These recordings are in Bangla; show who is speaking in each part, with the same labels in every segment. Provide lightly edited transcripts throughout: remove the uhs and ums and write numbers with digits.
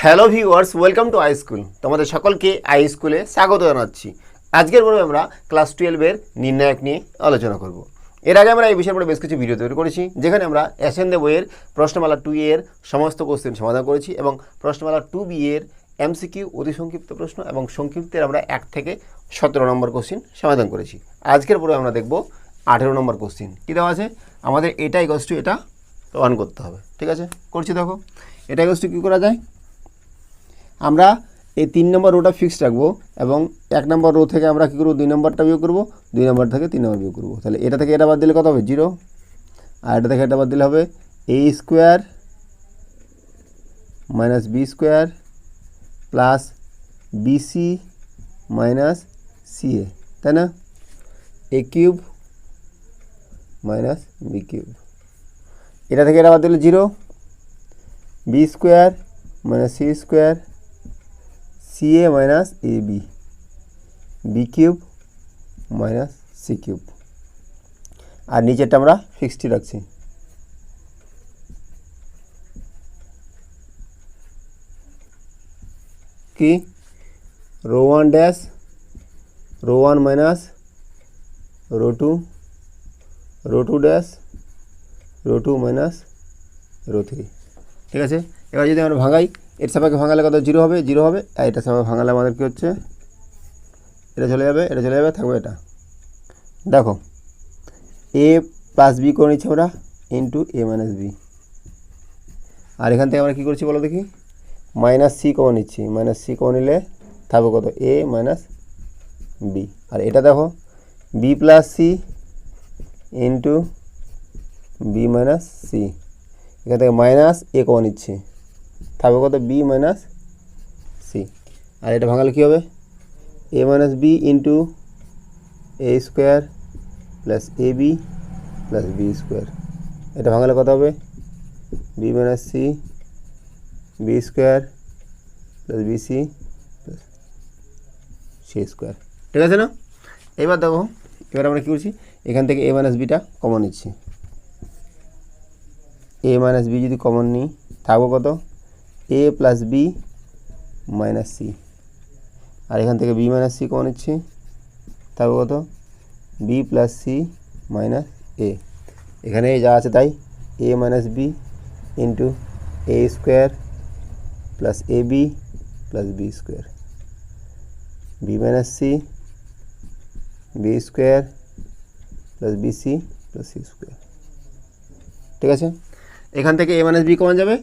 Speaker 1: Hello viewers, welcome to I school. তোমাদের সকলকে আই স্কুলে স্বাগত জানাচ্ছি। আজকের পর্বে আমরা ক্লাস 12-এর নির্ণায়ক নিয়ে আলোচনা করব। এর আগে আমরা এই বিষয়ের উপরে বেশ কিছু ভিডিও তৈরি করেছি, যেখানে আমরা অ্যাসেন্ডে বইয়ের প্রশ্নমালা 2 এর সমস্ত কোশ্চেন সমাধান করেছি এবং প্রশ্নমালা 2B এর এমসিকিউ, অতি সংক্ষিপ্ত প্রশ্ন এবং সংক্ষিপ্তের আমরা 1 থেকে 17 নম্বর কোশ্চেন সমাধান করেছি। আজকের পর্বে আমরা দেখব 18 নম্বর কোশ্চেন। কী দেওয়া আছে? আমাদের এটা ইকুয়ালস টু এটা প্রমাণ করতে হবে। ঠিক আছে, করছি। দেখো, এটা ইকুয়ালস টু কী করা যায়? আমরা এই 3 নম্বর রোটা ফিক্সড রাখবো এবং 1 নম্বর রো থেকে আমরা কী করবো, 2 নম্বরটা বিয়োগ করবো, 2 নম্বর থেকে 3 নম্বর বিয়োগ করবো। তাহলে এটা থেকে এটা বাদ দিলে কত হবে? 0। আর এটা থেকে এটা বাদ দিলে হবে a square minus B square plus BC minus CA, তাই না? A cube minus B cube. এটা থেকে এটা বাদ দিলে 0, B square minus C square CA minus A B, B cube minus C cube. আর নিচেরটা আমরা ফিক্সডই রাখছি। কি? Row 1 dash row 1 minus row 2, row 2 dash row 2 minus row 3। ঠিক আছে, এবার যদি আমরা ভাঙাই, এর সাপেক্ষে ভাঙালে কত? 0 হবে, 0 হবে। আর এটার সাপেক্ষে ভাঙালে আমাদের কী হচ্ছে? এটা চলে যাবে, এটা চলে যাবে, থাকবে এটা। দেখো, এ প্লাস বি করে নিচ্ছি আমরা ইন্টু এ মাইনাস বি। আর এখান থেকে আমরা কী করছি বলো দেখি? মাইনাস সি কমন নিচ্ছি। মাইনাস সি কমন নিলে থাকবে কত? A minus B. আর এটা দেখো, B plus C into B minus C. এখান থেকে মাইনাস এ কমন নিচ্ছি, থাকবে কত? B minus C. আর এটা ভাঙালে কী হবে? A minus B into A square plus A B plus B square. এটা ভাঙালে কত হবে? B minus C B square plus B C plus C square. ঠিক আছে না? এবার দেখো, এবার আমরা কী করছি? এখান থেকে এ মাইনাস বিটা কমন নিচ্ছি। এ মাইনাস বি যদি কমন নিই, থাকবো কত? A plus B minus C. আর এখান থেকে বি মাইনাস সি কমন নিচ্ছি, থাকবে কত? B plus C minus A. এখানে যা আছে তাই, A minus B into A square plus A B plus B square, B minus C B square plus B C plus C square. ঠিক আছে, এখান থেকে এ মাইনাস বি কমন যাবে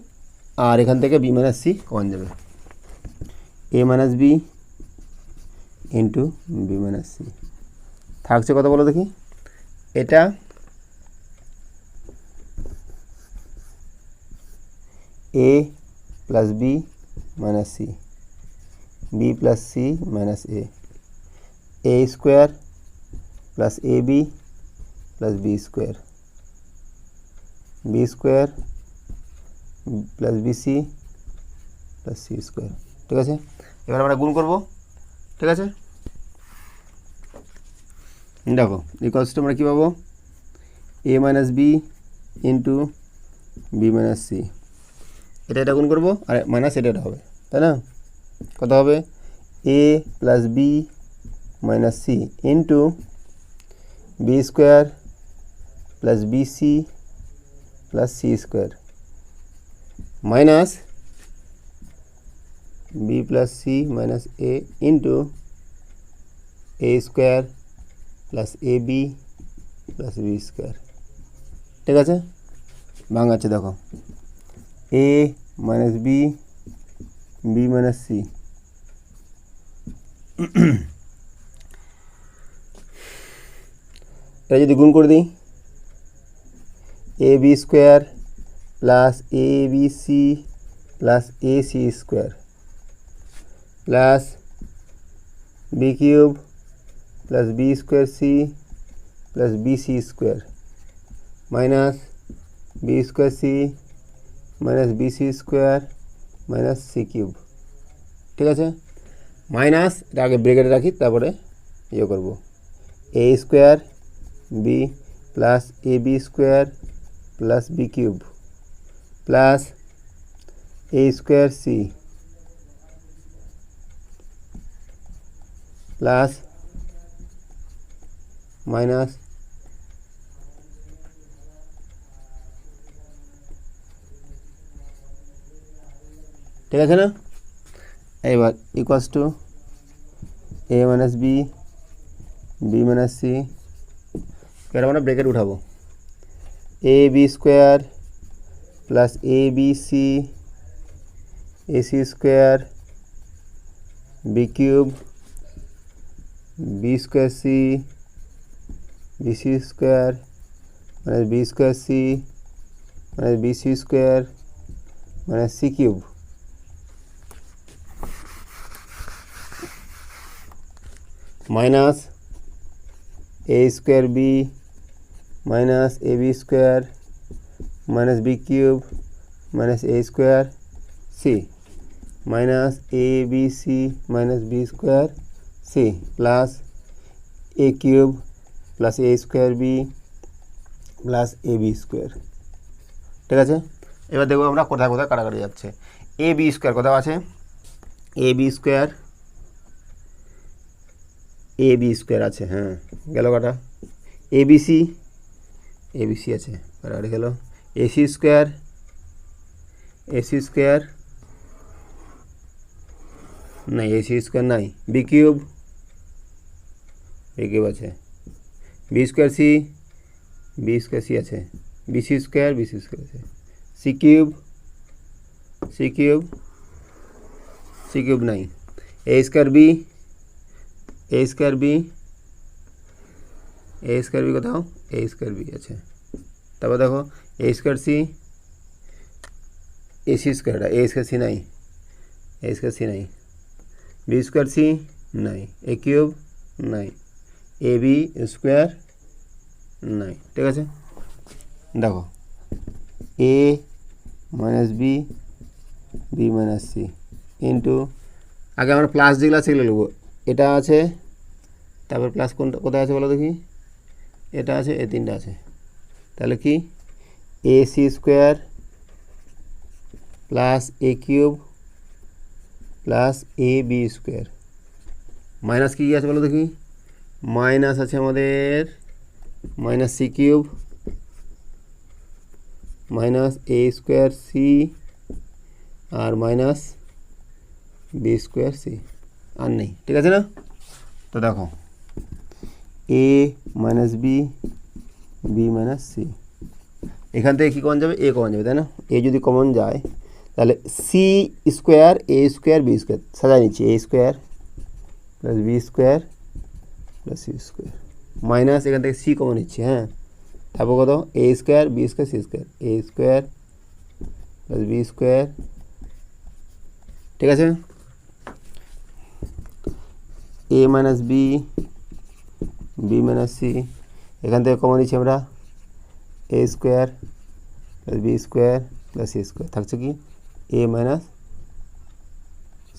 Speaker 1: আর এখান থেকে বি মাইনাস সি কমন যাবে। A minus B into B minus C থাকছে কত বলো দেখি? এটা A plus B minus C, B plus C minus A square plus A B plus B square, B square plus B C plus C square. ঠিক আছে, এবার আমরা গুণ করব। ঠিক আছে, দেখো ইকুয়ালস আমরা কী পাবো? A minus B into B minus C. এটা গুণ করবো আর মাইনাস এটা হবে, তাই না? কত হবে? A plus B minus C into B square plus B C plus C square minus B plus C minus A into A square plus A B plus B square. ঠিক আছে, ভাঙাচ্ছে। দেখো, A minus B B minus C, এটা যদি গুণ করে দিই, A B square plus A B C plus A C square plus B cube plus B square C plus B C square minus B square C minus B C square minus C cube. ঠিক আছে, মাইনাস এটা আগে ব্রেকেটে রাখি, তারপরে ইয়ে করবো। A square B plus A B square plus B cube plus A square C plus minus ঠিক আছে না? এবার equals to A minus B, B minus C, এবার আমরা ব্রেকেট উঠাবো। A B square plus A B C AC square B cube B square C BC square minus B square C minus BC square minus C cube minus A square B minus A B square minus B cube minus A square C minus A B C minus B square C plus A cube plus A square B plus A B square. ঠিক আছে, এবার দেখবো আমরা কোথায় কোথায় কাটাকাটি যাচ্ছে। এ বি স্কোয়ার কোথাও আছে, এ বি স্কোয়ার আছে, হ্যাঁ গেল কাটা। এবিসি আছে, কাটাকাটি গেল। এসি স্কোয়ার নাই, এসি স্কোয়ার নাই। বি কিউব আছে। বি স্কোয়ার সি আছে। বিসি স্কোয়ার আছে। সি কিউব নাই। এ স্কোয়ার বি কোথাও, এ স্কোয়ার বি আছে। তারপর দেখো এ স্কোয়ার সি, এসি স্কোয়ারটা, এ স্কোয়ার সি নাই, বি স্কোয়ার সি নাই, এ কিউব নাই, এ বি স্কোয়ার নাই। ঠিক আছে, দেখো A minus B minus C into, আগে আমরা প্লাস যেগুলো আছে সেগুলো নেবো। এটা আছে, তারপর প্লাস কোনটা কোথায় আছে বলো দেখি, এটা আছে, এ তিনটা আছে। তাহলে কি A C square plus A cube plus A B square minus কি আছে বলো দেখি, মাইনাস আছে আমাদের minus C cube minus A square C আর মাইনাস বি স্কোয়ার সি, আর নেই। ঠিক আছে না? তো দেখো A minus B minus C, এখান থেকে কী কমন যাবে, এ কমন যাবে, তাই না? এ যদি কমন যায় তাহলে C square A square B square সাজায় নিচ্ছি, A square plus B square plus C square minus এখান থেকে সি কমন নিচ্ছি, হ্যাঁ। তারপর কত, A square B square C square, A square plus B square. ঠিক আছে, A minus B minus C, এখান থেকে কমন নিচ্ছি আমরা A square plus B square plus C square, থাকছে কি এ মাইনাস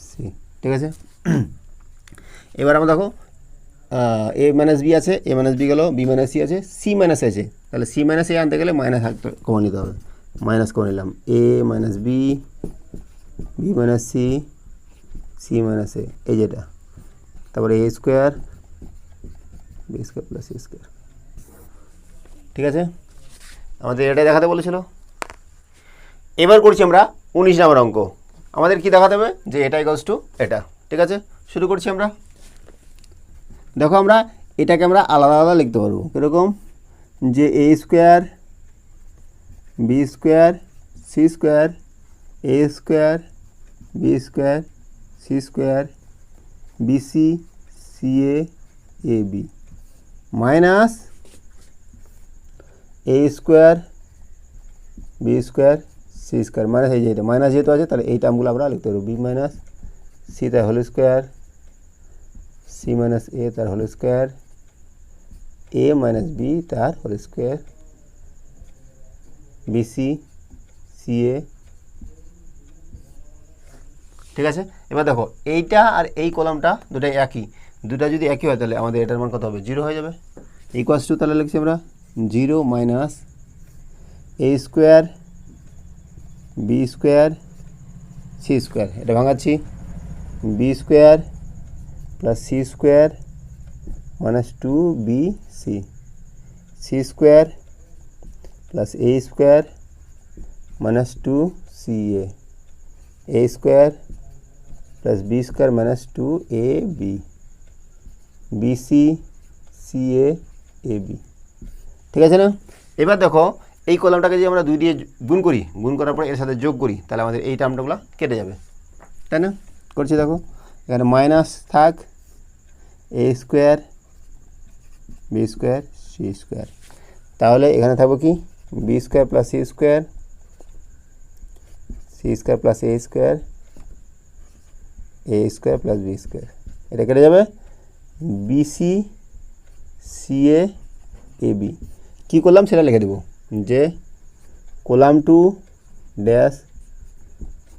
Speaker 1: সি। ঠিক আছে, এবার আমরা দেখো এ মাইনাস বি আছে, এ মাইনাস বি গেল, বি মাইনাস সি আছে, সি মাইনাস আছে। তাহলে সি মাইনাস এ আনতে গেলে মাইনাস কমন নিতে হবে, মাইনাস করে নিলাম A minus B minus C minus A, এই যেটা। তারপরে A square B square plus C square. ঠিক আছে, আমাদের এটাই দেখাতে বলেছিল। এবার করছি আমরা 19 নম্বর অঙ্ক। আমাদের কি দেখাতে হবে, যে এটা ইকুয়ালস টু এটা। ঠিক আছে, শুরু করছি আমরা। দেখো আমরা এটাকে আমরা আলাদা আলাদা লিখতে পারবো, কীরকম, যে A square B square C square A square B square C square BC C A B minus A square B square C square minus, এই যে এটা মাইনাস যেহেতু আছে তাহলে এই টার্মগুলো আমরা লিখতে পারবো, বি মাইনাস সি তার whole square C minus A তার whole square A minus B তার হোল স্কোয়ার বিসি সি এ। ঠিক আছে, এবার দেখো এইটা আর এই কলামটা দুটাই একই, দুটা যদি একই হয় তাহলে আমাদের এটার মান কত হবে, 0 হয়ে যাবে। ইকুয়ালস টু তাহলে লিখছি আমরা 0 minus A square B square C square, এটা ভাঙাচ্ছি, B square plus C square minus 2bc, C square plus A square minus 2ca, A square plus B square minus 2ab, BC CA AB. ঠিক আছে না? এবার দেখো এই কলামটাকে যদি আমরা 2 দিয়ে গুণ করি, গুণ করার পর এর সাথে যোগ করি, তাহলে আমাদের এই টার্মটাগুলো কেটে যাবে, তাই না? করছি দেখো, এখানে মাইনাস থাক, A square B square C square, তাহলে এখানে থাকবো কি B square plus C square, C square plus A square, A square plus B square, এটা কেটে যাবে, বিসি সিএ এবি। কী করলাম সেটা লিখে দেবো, যে column 2 dash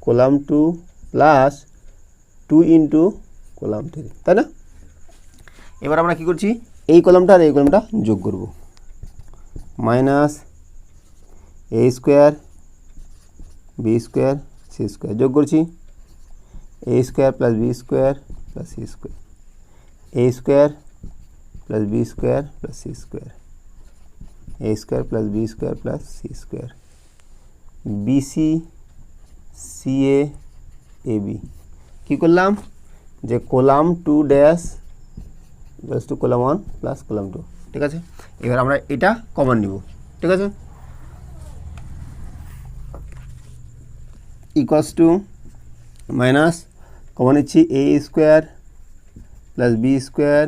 Speaker 1: column 2 plus 2 into column 3, তাই না? এবার আমরা কী করছি, এই কলামটা আর এই কলামটা যোগ করব, minus A square B square C square, যোগ করছি A square plus B square plus C square, A square plus B square plus C square, A square plus B square plus C square, BC CA AB. কী করলাম, যে column 2 dash plus to column 1 plus column 2, ঠিক আছে? এবার আমরা এটা কমন নিব, ঠিক আছে? ইকুয়ালস টু মাইনাস কমন নিচ্ছি A square plus B square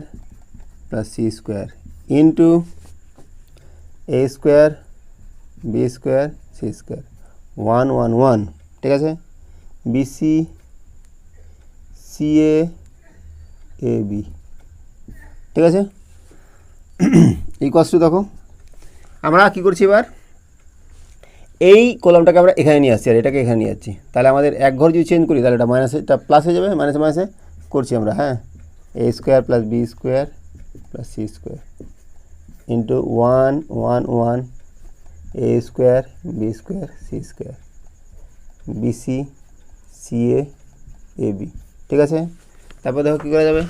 Speaker 1: plus C square into A square B square C square, 1 1 1, ঠিক আছে? বিসি সিএ এবি, ঠিক আছে? ইকুয়ালস টু দেখো আমরা কী করছি, এবার এই কলামটাকে আমরা এখানে নিয়ে আসছি আর এটাকে এখানে নিয়ে যাচ্ছি, তাহলে আমাদের এক ঘর যদি চেঞ্জ করি তাহলে এটা মাইনাসে, এটা প্লাস হয়ে যাবে, মাইনাসে মাইনাসে করছি আমরা, হ্যাঁ, A square plus B square plus C square into 1 1 1 A square B square C square, BC CA AB, ঠিক আছে? তারপর দেখো কী করা যাবে,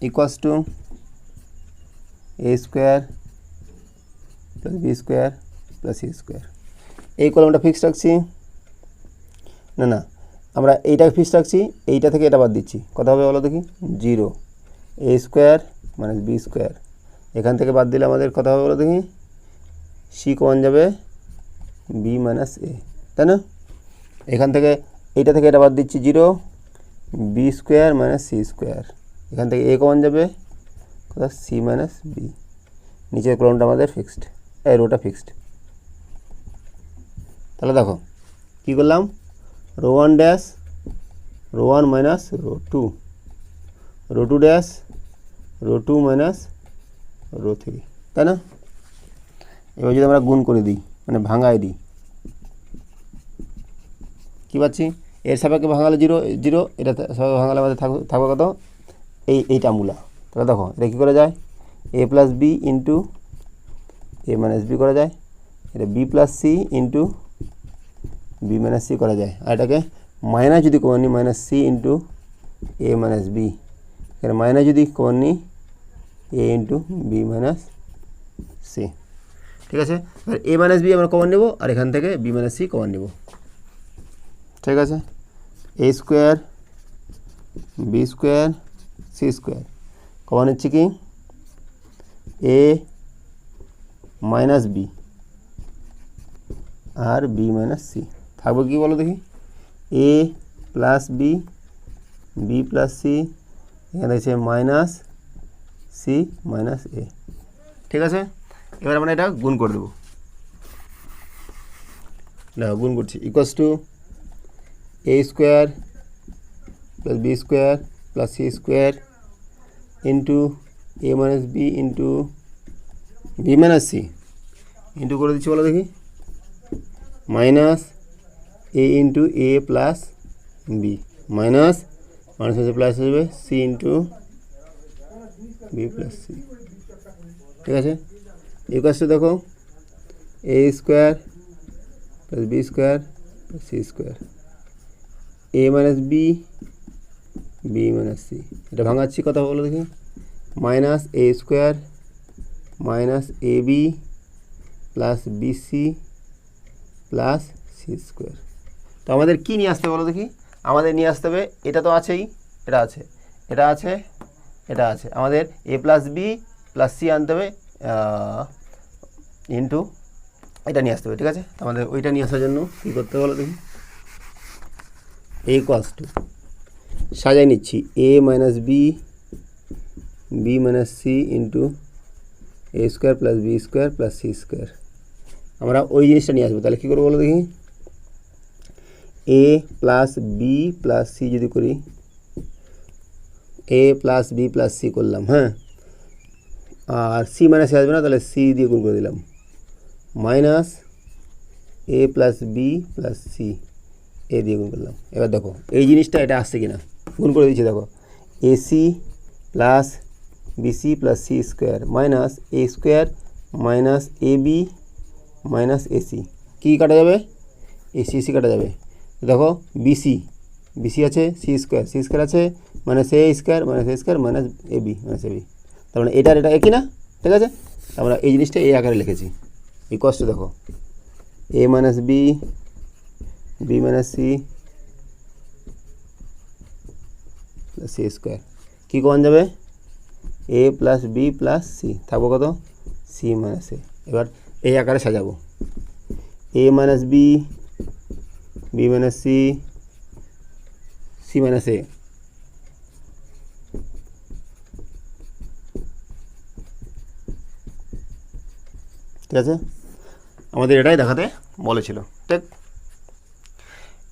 Speaker 1: equals to A square plus B square plus C square, এই কলামটা ফিক্সড রাখছি, না না আমরা এইটাকে ফিক্সড রাখছি, এইটা থেকে এটা বাদ দিচ্ছি, কত হবে বলো দেখি, 0, এ স্কোয়ার মাইনাস বি স্কোয়ার, এখান থেকে বাদ দিলে আমাদের কত হবে বলো দেখি, সি কমন যাবে, বি মাইনাস এ, তাই না? এখান থেকে এইটা থেকে এটা বাদ দিচ্ছি 0, B square minus C square, এখান থেকে এ কমন যাবে, কত, সি মাইনাস বি, নিচের কলামটা আমাদের ফিক্সড, এই রোটা ফিক্সড। তাহলে দেখো কী করলাম, row 1 dash row 1 minus row 2, row 2 dash row 2 minus row 3, তাই না? এবার যদি আমরা গুণ করে দিই, মানে ভাঙায় দিই, কী পাচ্ছি, এর সাপেক্ষে ভাঙালে 0 0, এটা সাপেক্ষে ভাঙালে আমাদের থাকবে কত, এইটা মূলা। তাহলে দেখো এটা কী করা যায়, A plus B into A minus B করা যায়, এটা B plus C into B minus C করা যায়, আর এটাকে মাইনাস যদি কমন নিই minus C into A minus B, এখানে মাইনাস যদি কমন নিই A into B minus C, ঠিক আছে? আর এ মাইনাস বি আমরা কমন নেব, আর এখান থেকে বি মাইনাস সি কমন নেব, ঠিক আছে? A square B square C square common হচ্ছে কি, এ মাইনাস বি আর বি মাইনাস সি, থাকবো কি বলো দেখি, A plus B, B plus C, এখানে আছে মাইনাস সি মাইনাস এ, ঠিক আছে? এবার আমরা এটা গুণ করে দেবো, না গুণ করছি, equals to A square plus B square plus C square into A minus B into B minus C, into করে দিচ্ছি বলো দেখি, minus A into A plus B, minus minus হচ্ছে প্লাস হয়ে যাবে, C into B plus C, ঠিক আছে? এই কাজটা দেখো, A square plus B square plus C square, A minus B B minus C. এটা ভাঙাচ্ছি, কথা বলো দেখি। Minus A square minus A B plus BC plus C square. তো আমাদের কী নিয়ে আসতে বলো দেখি? আমাদের নিয়ে আসতে হবে, এটা তো আছেই, এটা আছে, এটা আছে, এটা আছে, আমাদের এ প্লাস বি প্লাস সি আনতে হবে ইন্টু এটা নিয়ে আসতে হবে, ঠিক আছে? তো আমাদের ওইটা নিয়ে আসার জন্য কী করতে বলো দেখি? এ ইকুয়ালস টু, সাজাই নিচ্ছি, A minus B B minus C into A square plus B square plus C square. আমরা ওই জিনিসটা নিয়ে আসবো। তাহলে কী করবো বলো দেখি? A plus B plus C যদি করি, এ প্লাস বি প্লাস সি করলাম, হ্যাঁ, আর সি মাইনাস সি আসবে না, তাহলে সি দিয়ে গুণ করে দিলাম, minus a plus B plus C এ দিয়ে গুণ করলাম। এবার দেখো এই জিনিসটা এটা আসছে কিনা, গুণ করে দিচ্ছি, দেখো AC plus BC plus C square minus A square minus A B minus AC, কী কাটা যাবে? এসি সি কাটা যাবে। দেখো বিসি বিসি আছে, সি স্কোয়ার আছে, minus A square minus A B minus A B, তার মানে এটার এটা একই না, ঠিক আছে? আমরা এই জিনিসটা এই আকারে লিখেছি। এই কষ্ট দেখো, A minus B B minus C plus C square, কী কমন যাবে? A plus B plus C, থাকবো কত? C minus A. এবার এই আকারে সাজাবো, A minus B B minus C C minus A, ঠিক আছে? আমাদের এটাই দেখাতে বলেছিল, ঠিক?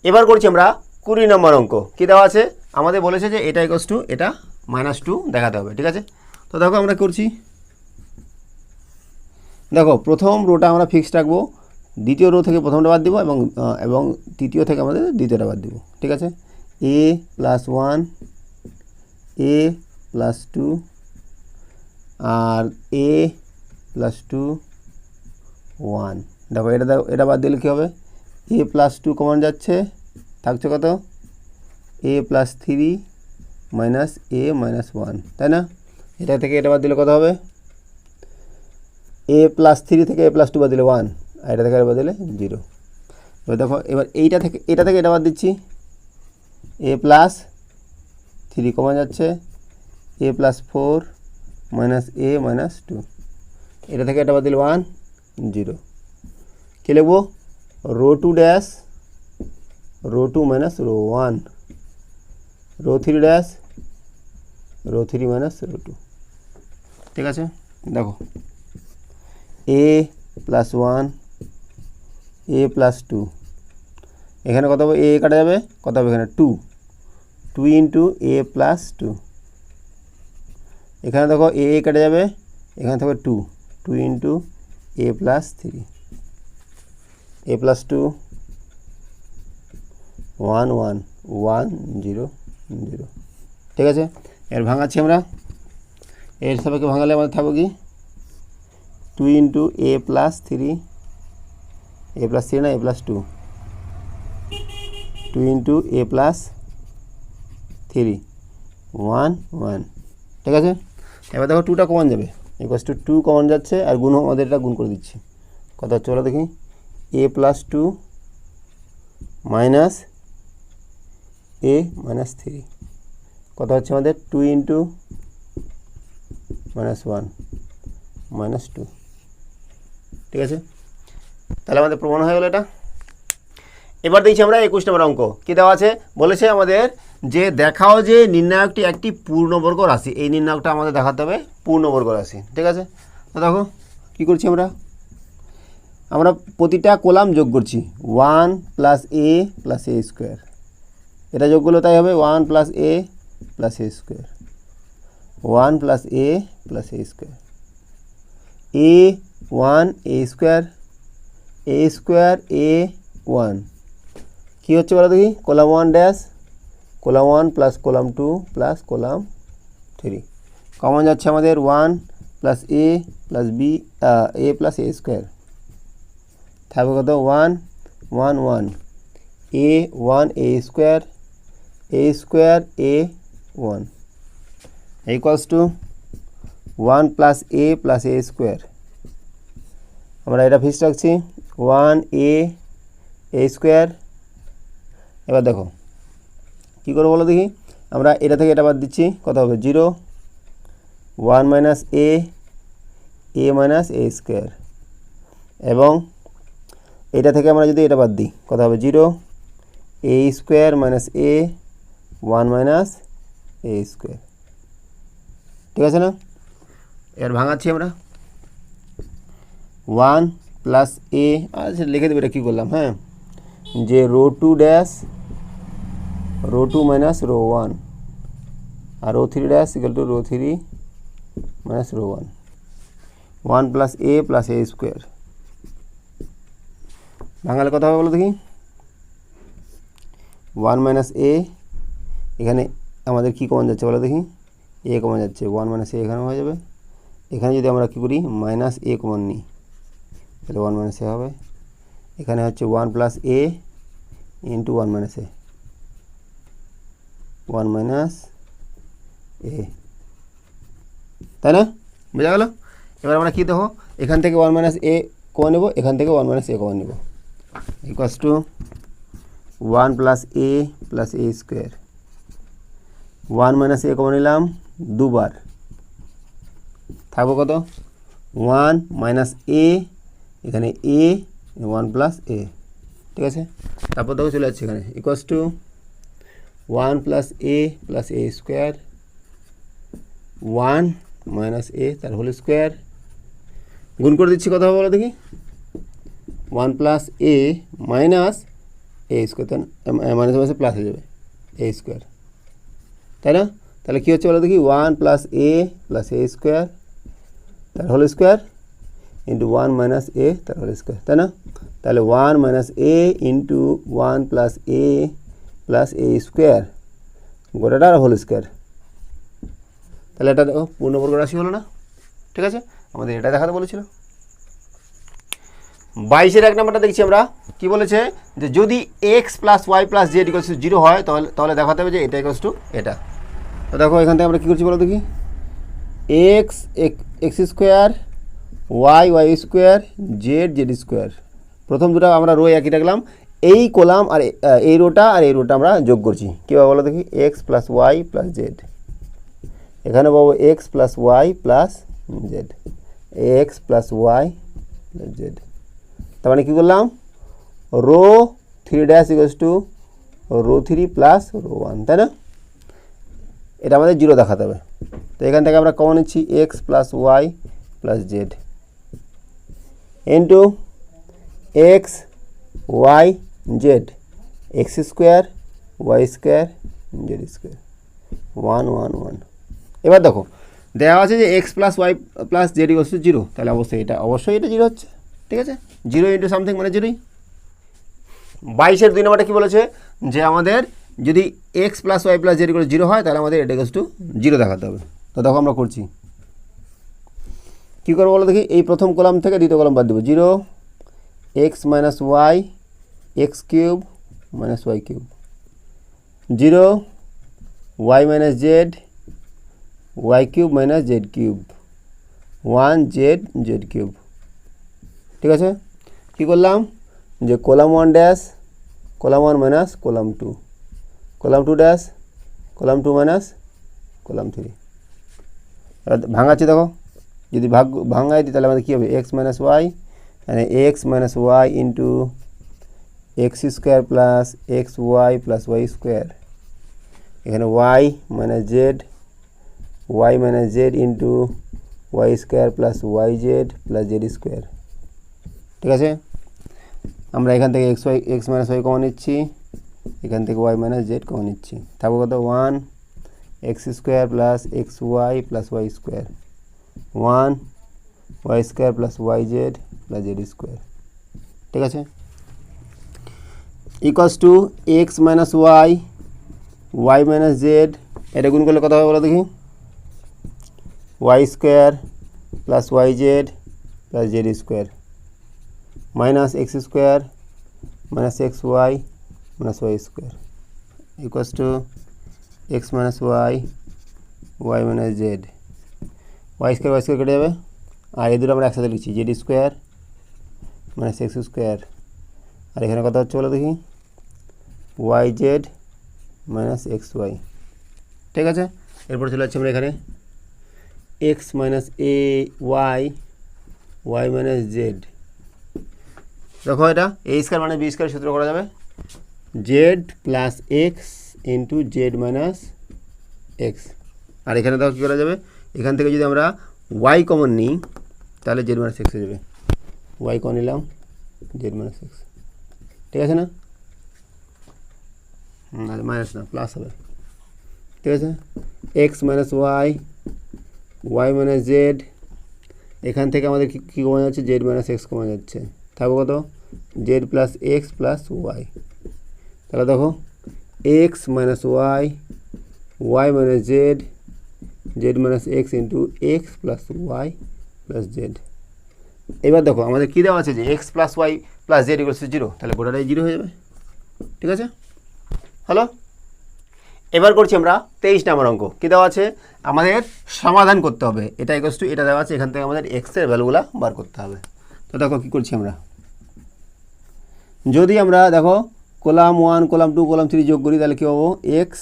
Speaker 1: এবার করছি আমরা 20 নম্বর অঙ্ক। কী দেওয়া আছে? আমাদের বলেছে যে এটা ইকুয়ালস টু এটা -2 দেখাতে হবে, ঠিক আছে? তো দেখো আমরা করছি, দেখো প্রথম রোটা আমরা ফিক্সড রাখবো, দ্বিতীয় রো থেকে প্রথমটা বাদ দিব এবং তৃতীয় থেকে আমাদের দ্বিতীয়টা বাদ দিব, ঠিক আছে? এ প্লাস 1 এ প্লাস 2 আর এ প্লাস 2 1। দেখো এটা বাদ দিলে কী হবে? এ প্লাস 2 কমন যাচ্ছে, থাকছে কত? A plus 3 minus A minus 1, তাই না? এটা থেকে এটা বাদ দিলে কত হবে? এ প্লাস 3 থেকে এ প্লাস 2 বাদ দিলে 1, আর এটা থেকে এটা বাদ দিলে 0। এবার দেখো এবার এটা থেকে এটা বাদ দিচ্ছি, এ প্লাস 3 কমন যাচ্ছে, এ প্লাস 4 মাইনাস এ মাইনাস 2, এটা থেকে এটা বাদ দিলে 1 0। কী লিখবো? Row 2 dash row 2 minus row 1 row 3 dash row 3 minus row 2, ঠিক আছে? দেখো এ প্লাস 1 এ প্লাস 2, এখানে কত হবে? এ কাটা যাবে, কত হবে এখানে? 2 ইন্টু এ প্লাস 2, এখানে দেখো এ কেটে যাবে, এখানে থাকবে 2 into A plus 3 A plus 2 1 1 1 0 0, ঠিক আছে? এর ভাঙাচ্ছি আমরা, এর সাপেক্ষে ভাঙালে আমাদের থাকবে কি? 2 ইন্টু এ প্লাস 3 না এ প্লাস 2 ইন্টু এ প্লাস 3 1 1, ঠিক আছে? এবার দেখো 2টা কমন যাবে, ইকুয়ালস টু 2 কমন যাচ্ছে, আর গুণ আমাদের এটা গুণ করে দিচ্ছি, কত হচ্ছে বলো দেখি? A plus 2 minus A minus 3, কত হচ্ছে আমাদের? 2 ইন্টু মাইনাস 1 মাইনাস 2, ঠিক আছে? তাহলে আমাদের প্রমাণ হয়ে গেল এটা। এবার দেখছি আমরা 21 নম্বর অঙ্ক। কী দেওয়া আছে? বলেছে আমাদের যে দেখাও যে নির্ণায়কটি একটি পূর্ণবর্গ রাশি। এই নির্ণায়কটা আমাদের দেখাতে হবে পূর্ণবর্গ রাশি, ঠিক আছে? তো দেখো কী করছি আমরা প্রতিটা কলাম যোগ করছি, 1 plus A plus A square, এটা যোগ করলে তাই হবে 1 plus A plus A square, 1 plus A plus A square, A 1 A square এ 1, কী হচ্ছে বলো দেখি? Column 1 dash column 1 plus column 2 plus column 3, common যাচ্ছে আমাদের 1 plus A plus b A plus A square, থাকবে কত? 1 1 1 এ 1 A square A 1 equals to 1 plus A square. আমরা এটা ফিক্স রাখছি 1 এ স্কোয়ার। এবার দেখো কী করবো বলো দেখি, আমরা এটা থেকে এটা বাদ দিচ্ছি, কত হবে 0 1 minus A minus A square, এবং এটা থেকে আমরা যদি এটা বাদ দিই কত হবে 0 এ square minus A 1 minus A square. ঠিক আছে না? এর ভাঙাচ্ছি আমরা 1 প্লাস এ, আচ্ছা লিখে দেবো এটা কী করলাম, হ্যাঁ, যে row 2 dash row 2 minus row 1 আর row 3 dash equal to row 3 minus row 1 1 plus A square. ভাঙালে কথা হবে বলো দেখি 1 মাইনাস এ, এখানে আমাদের কী কমন যাচ্ছে বলো দেখি, এ কমন যাচ্ছে, 1 মাইনাস এ এখানে হয়ে যাবে। এখানে যদি আমরা কী করি মাইনাস এ কমন নিই তাহলে 1 মাইনাস এ হবে। এখানে হচ্ছে 1 প্লাস এ ইন্টু 1 মাইনাস এ, 1 মাইনাস এ, তাই না? বোঝা গেল? এবার আমরা কী দেখো, এখান থেকে 1 মাইনাস এ কমন নেব, এখান থেকে 1 মাইনাস এ কমন নেব, equals to 1 plus A square. 1 minus a common নিলাম দুবার, থাকবো কত 1 মাইনাস এ, এখানে এ 1 প্লাস এ। ঠিক আছে, তারপর দেখো চলে যাচ্ছে এখানে equals to 1 plus A square 1 minus A তার হোল স্কোয়ার, গুণ করে দিচ্ছি কথা বলো দেখি 1 plus A minus A square, minus মাইনাসে প্লাস হয়ে যাবে এ স্কোয়ার, তাই না? তাহলে কী হচ্ছে বলো দেখি 1 প্লাস এ স্কোয়ার তার whole square into 1 minus A তার হোল স্কোয়ার, তাই না? তাহলে 1 minus A into 1 plus A square গোটাটার whole square. তাহলে এটা দেখো পূর্ণবর্গ রাশি হলো না? ঠিক আছে, আমাদের এটা দেখাতে বলেছিল। 22-এর 1 নম্বরটা দেখছি আমরা, কি বলেছে যে যদি X plus Y plus Z equals to 0 হয় তাহলে দেখাতে হবে যে এটা ইকুয়ালস টু এটা। তো দেখো এখান থেকে আমরা কী করছি বলো দেখি, X square Y square Z square, প্রথম দুটো আমরা রো একই রাখলাম, এই কলাম আর এই রোটা আর এই রোটা আমরা যোগ করছি, কীভাবে বলো দেখি X plus Y plus Z, এখানে পাবো X plus Y plus Z, X plus Y plus Z. তার মানে কী করলাম row 3 dash equals to row 3 plus row 1, তাই না? এটা আমাদের 0 দেখাতে হবে। তো এখান থেকে আমরা কমন নিচ্ছি X plus Y plus Z into X Y Z, X square Y square Z square 1 1 1। এবার দেখো দেওয়া আছে যে X plus Y plus Z equals to 0, তাহলে অবশ্যই এটা 0 হচ্ছে। ঠিক আছে, 0 ইন্টু সামথিং মানে 0ই। 22-এর 2 নম্বরটা কী বলেছে যে আমাদের যদি X plus Y plus Z equal 0 হয় তাহলে আমাদের এটা ইকুয়ালস টু 0 দেখাতে হবে। তো দেখো আমরা করছি, কী করবো বলো দেখি, এই প্রথম কলাম থেকে দ্বিতীয় কলাম বাদ দেবো, 0 X minus Y X cube minus Y cube, 0 Y minus Z Y cube minus Z cube, 1 Z cube. ঠিক আছে, কী করলাম যে column 1 dash column 1 minus column 2, column 2 dash column 2 minus column 3। এবার ভাঙাচ্ছি, দেখো যদি ভাঙাই দিই তাহলে আমাদের কী হবে এক্স মাইনাস ওয়াই, মানে X minus Y into X square plus X Y plus Y square, এখানে Y minus Z into Y square plus Y Z plus Z square. ঠিক আছে, আমরা এখান থেকে এক্স মাইনাস ওয়াই কমন নিচ্ছি, এখান থেকে ওয়াই মাইনাস জেড কমন নিচ্ছি, থাকবো কত 1 X square plus X Y plus Y square, 1 Y square plus Y Z plus Z square. ঠিক আছে, equals to X minus Y minus Z, এটা গুণ করলে কত হবে বলো দেখি, Y square plus Y Z plus Z square minus X square minus X Y minus Y square equals to X minus Y, Y minus Z, Y square কেটে যাবে, আর এই দুটো আমরা একসাথে লিখছি, Z square minus X square, আর এখানে কথা হচ্ছে বলো দেখি, Y Z minus X Y. ঠিক আছে, এরপর চলে যাচ্ছে আমরা এখানে X minus A Y, Y minus Z. দেখো এটা এ স্কোয়ার মানে বি স্কোয়ার সূত্র করা যাবে, Z plus X into Z minus X. আর এখানে দেখো কী করা যাবে, এখান থেকে যদি আমরা ওয়াই কমন নিই তাহলে জেড মাইনাস এক্স হয়ে যাবে, ওয়াই কমন নিলাম জেড মাইনাস এক্স। ঠিক আছে না, মাইনাস না প্লাস হবে। ঠিক আছে, X minus Y, Y minus Z, এখান থেকে আমাদের কী কমা যাচ্ছে, জেড মাইনাস এক্স কমা যাচ্ছে, থাকবো কত, Z plus X plus Y. তাহলে দেখো X minus Y, Y minus Z, Z minus X into X plus Y plus Z. এবার দেখো আমাদের কী দেওয়া আছে, যে X plus Y plus Z equals to zero, তাহলে গোটাটাই জিরো হয়ে যাবে। ঠিক আছে, হ্যালো। এবার করছি আমরা 23 নম্বর অঙ্ক। কী দেওয়া আছে, আমাদের সমাধান করতে হবে, এটা ইকুয়ালস টু এটা দেওয়া আছে, এখান থেকে আমাদের এক্সের ভ্যালুগুলো বার করতে হবে। তো দেখো কী করছি আমরা, যদি আমরা দেখো কলাম 1 কলাম 2 কলাম 3 যোগ করি তাহলে কী পাবো, এক্স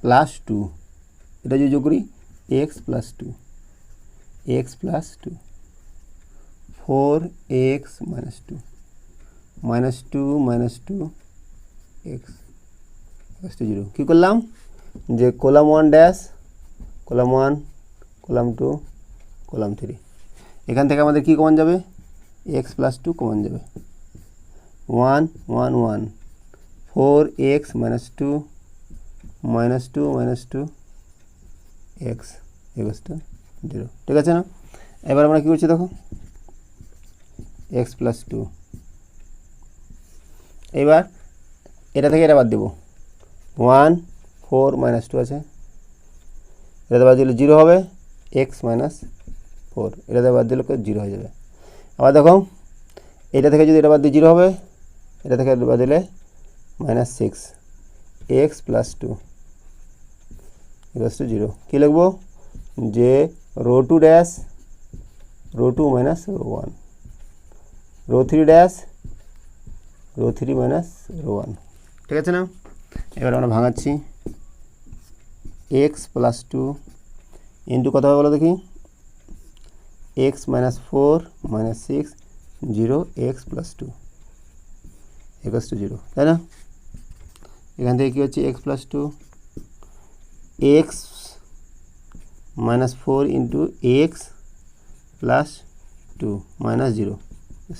Speaker 1: প্লাস 2, এটা যদি যোগ করি x plus 2, x plus 2, 4x minus 2, minus 2 minus 2 x plus 2 0। কী করলাম, যে column 1 dash, column 1 column 2 column 3, এখান থেকে আমাদের কী কমন যাবে, এক্স প্লাস 2 কমন যাবে, 1 1 1, 4x minus 2 minus 2 minus 2 x equals to 0। ঠিক আছে না, এবার আমরা কী করছি দেখো, এক্স প্লাস 2, এবার এটা থেকে এটা বাদ দেবো, 1 4 মাইনাস 2 আছে, এটাতে বাদ দিলে 0 হবে, এক্স মাইনাস 4, এটাতে বাদ দিলে 0 হয়ে যাবে। আবার দেখো এটা থেকে যদি এটা বাদ দিয়ে 0 হবে, এটা থেকে বাদ দিলে minus 6, X plus 2 equals to 0। কী লিখবো, যে row 2 dash, row 2 minus row 1, row 3 dash, row 3 minus row 1। ঠিক আছে না, এবার আমরা ভাঙাচ্ছি, এক্স প্লাস 2 ইন্টু কত হবে বলো দেখি, x minus 4 minus 6 0 x plus 2 equals to 0, তাই না। এখান থেকে কী হচ্ছে, x plus 2, x minus 4 into X plus 2 minus 0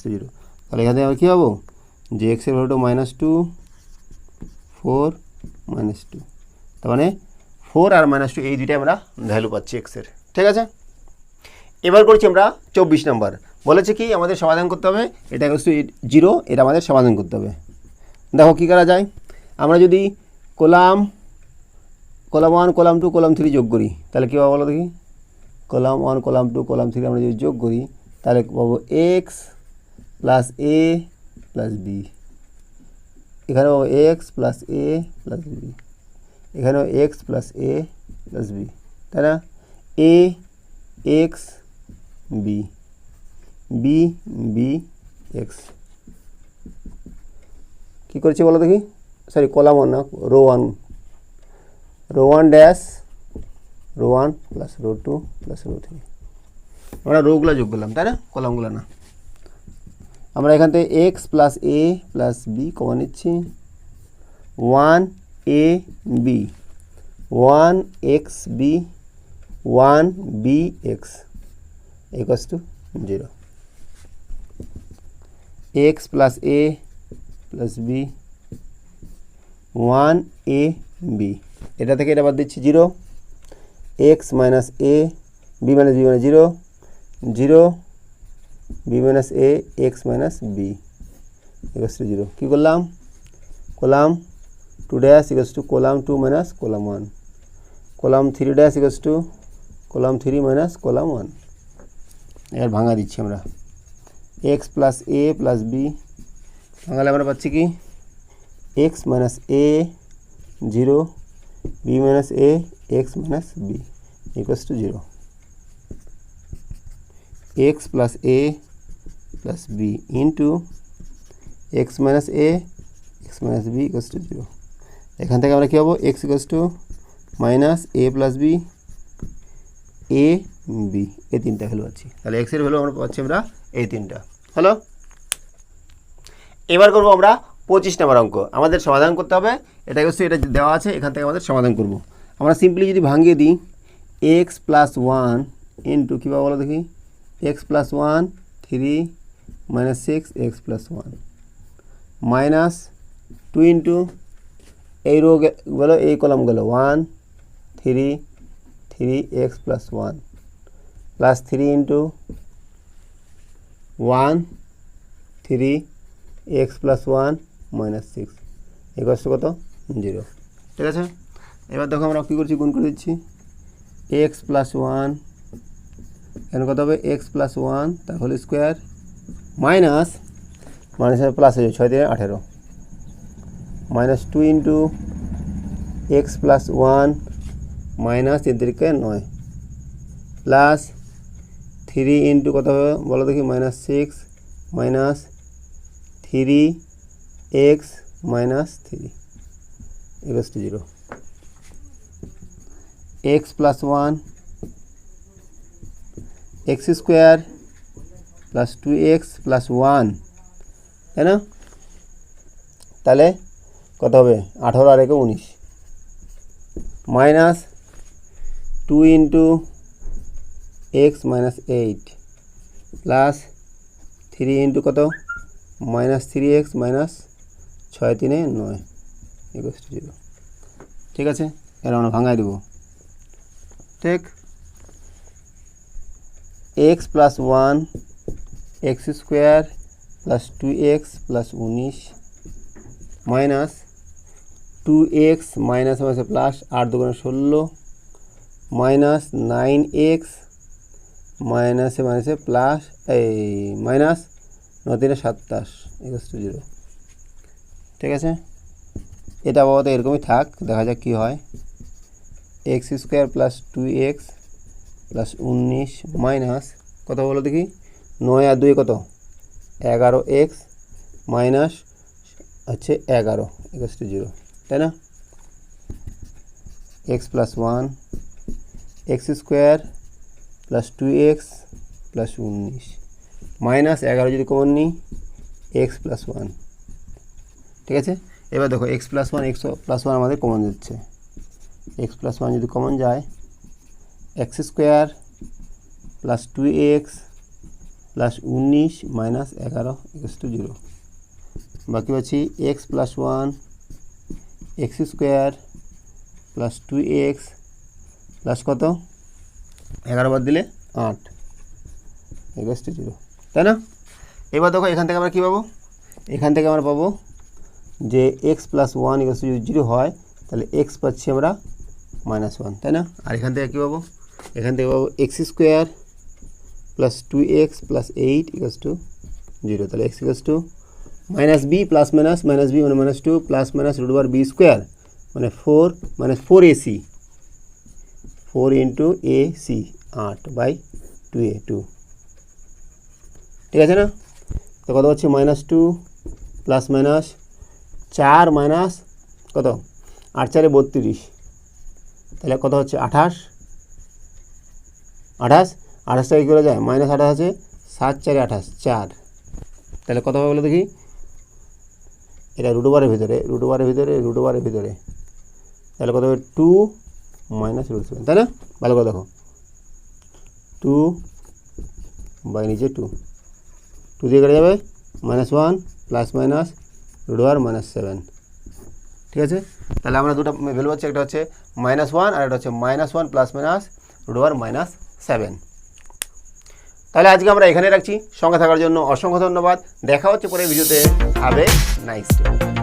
Speaker 1: 0। তাহলে এখান থেকে আমরা কী পাবো, যে এক্সের ভ্যালুটা মাইনাস 2 4 মাইনাস 2, তার মানে 4 আর মাইনাস 2 এই দুইটাই আমরা ভ্যালু পাচ্ছি এক্সের। ঠিক আছে, এবার করছি আমরা 24 নম্বর। বলেছে কি আমাদের সমাধান করতে হবে, এটা ইকুয়ালস টু 0, এটা আমাদের সমাধান করতে হবে। দেখো কী করা যায়, আমরা যদি কলাম 1 কলাম 2 কলাম 3 যোগ করি তাহলে কী পাবো বলো দেখি, কলাম 1 কলাম 2 কলাম 3 আমরা যদি যোগ করি তাহলে পাবো এক্স প্লাস এ প্লাস বি, এখানে পাবো এক্স প্লাস এ প্লাস বি, এখানেও এক্স প্লাস এ প্লাস বি, তাই না, A X B, B B X. কী করছি বলো দেখি, সরি কলাম 1 না, row 1, row 1 dash, row 1 plus row 2 plus row 3, আমরা রোগুলো যোগ করলাম তাই না, কলামগুলো না। আমরা এখান থেকে এক্স প্লাস এ প্লাস বি কমন নিচ্ছি, 1 A B, 1 X B, 1 B X equals to 0, x plus A plus B, 1 A B, এটা থেকে এটা বাদ দিচ্ছি 0, X minus A B minus B মানে 0 0, B minus A x minus B equals to 0। কী করলাম, column 2 dash equals to column 2 minus column 1, column 3 dash equals to column 3 minus column 1। এবার ভাঙা দিচ্ছি আমরা, এক্স প্লাস এ প্লাস বি ভাঙালে আমরা পাচ্ছি কি, x minus a 0 B minus A x minus B equals to 0, x plus A plus B into x minus A x minus B equals to 0। এখান থেকে আমরা কী পাবো, x equals to minus a plus b a b, এই তিনটা ভ্যালু আছে। তাহলে এক্সের ভ্যালু আমরা পাচ্ছি আমরা এই তিনটা। হ্যালো, এবার করবো আমরা 25 নম্বর অঙ্ক। আমাদের সমাধান করতে হবে, এটা হচ্ছে এটা দেওয়া আছে, এখান থেকে আমাদের সমাধান করব। আমরা সিম্পলি যদি ভাঙিয়ে দিই এক্স প্লাস 1 ইন্টু কী পাবো বলো দেখি, X plus 1 3 minus 6 X plus 1 minus 2 into এই রো গেলো এই কলাম গেলো 1 3 3 x plus 1 plus 3 into 1 3 x plus 1 minus 6 equals to কত 0। ঠিক আছে, এবার দেখো আমরা কী করছি, গুণ করে দিচ্ছি এক্স প্লাস 1 এখানে কত হবে এক্স প্লাস 1 তার হোল স্কোয়ার মাইনাস মাইনাসের প্লাস হয়ে যাবে 6 দিয়ে 18 minus 2 into X plus 1 minus 3 তিরিকে 9 plus 3 into কত হবে বলো দেখি minus 6 minus 3 x minus 3 equals to 0। X plus 1 X square plus 2x plus 1, তাই না? তাহলে কত হবে 18 আর 1 19 minus 2 into x minus 8 plus 3 into কত minus 3x minus 6 3 9 equals to 0। ঠিক আছে, এর আমরা ভাঙাই দেব। ঠিক, x plus 1 X square plus 2x plus 19 minus 2x minus মাইনাসে প্লাস 8 2 16 মাইনাস 9x মাইনাসে মাইনাসে প্লাস এই মাইনাস 9 3 27 ইকুয়ালস টু 0। ঠিক আছে, এটা আপাতত এরকমই থাক, দেখা যাক কী হয়। X square plus 2x plus 19 minus কত বলো দেখি 9 আর 2 কত 11x মাইনাস হচ্ছে 11 ইকুয়ালস টু 0, তাই না? X plus 1 X square plus 2x plus 19 minus 11 যদি কমন নিই এক্স প্লাস 1। ঠিক আছে, এবার দেখো এক্স প্লাস 1 এক্স প্লাস 1 আমাদের কমন যাচ্ছে, এক্স প্লাস 1 যদি কমন যায় x square plus 2x plus 19 minus 11 equals to 0। বাকি পাচ্ছি x plus 1 X square plus 2x plus কত 11 বাদ দিলে 8 ইকুয়ালস টু 0, তাই না? এবার দেখো এখান থেকে আমরা কী পাবো, এখান থেকে আমরা পাবো যে এক্স প্লাস 1 ইকুয়ালস টু 0 হয়, তাহলে এক্স পাচ্ছি আমরা -1, তাই না? আর এখান থেকে কী পাবো, এখান থেকে পাবো x square plus 2x plus 8 equals to 0। তাহলে x equals to minus B plus minus B মানে -2 plus minus root over b square মানে 4 মানে 4ac 4 ইন্টু ac 8/2a 2। ঠিক আছে না? তো কত হচ্ছে -2 প্লাস মাইনাস 4 মাইনাস কত 8 4 32, তাহলে কত হচ্ছে 28 28টাকে কী করা যায় -28 আছে 7 4 28 4, তাহলে কত হবে বলে দেখি, এটা রুট ওভারের ভিতরে তাহলে কত হবে 2 মাইনাস রুট 7, তাই না? ভালো করে দেখো 2 বাই নিচে 2 দিয়ে কেটে যাবে -1 প্লাস মাইনাস রুট ওভার -7। ঠিক আছে, তাহলে আমরা দুটো ভ্যালু হচ্ছে, একটা হচ্ছে -1 আর একটা হচ্ছে -1 প্লাস মাইনাস রুট ওভার -7। তাহলে আজকে আমরা এখানে রাখছি। সঙ্গে থাকার জন্য অসংখ্য ধন্যবাদ। দেখা হচ্ছে পরে ভিডিওতে। Have a nice day.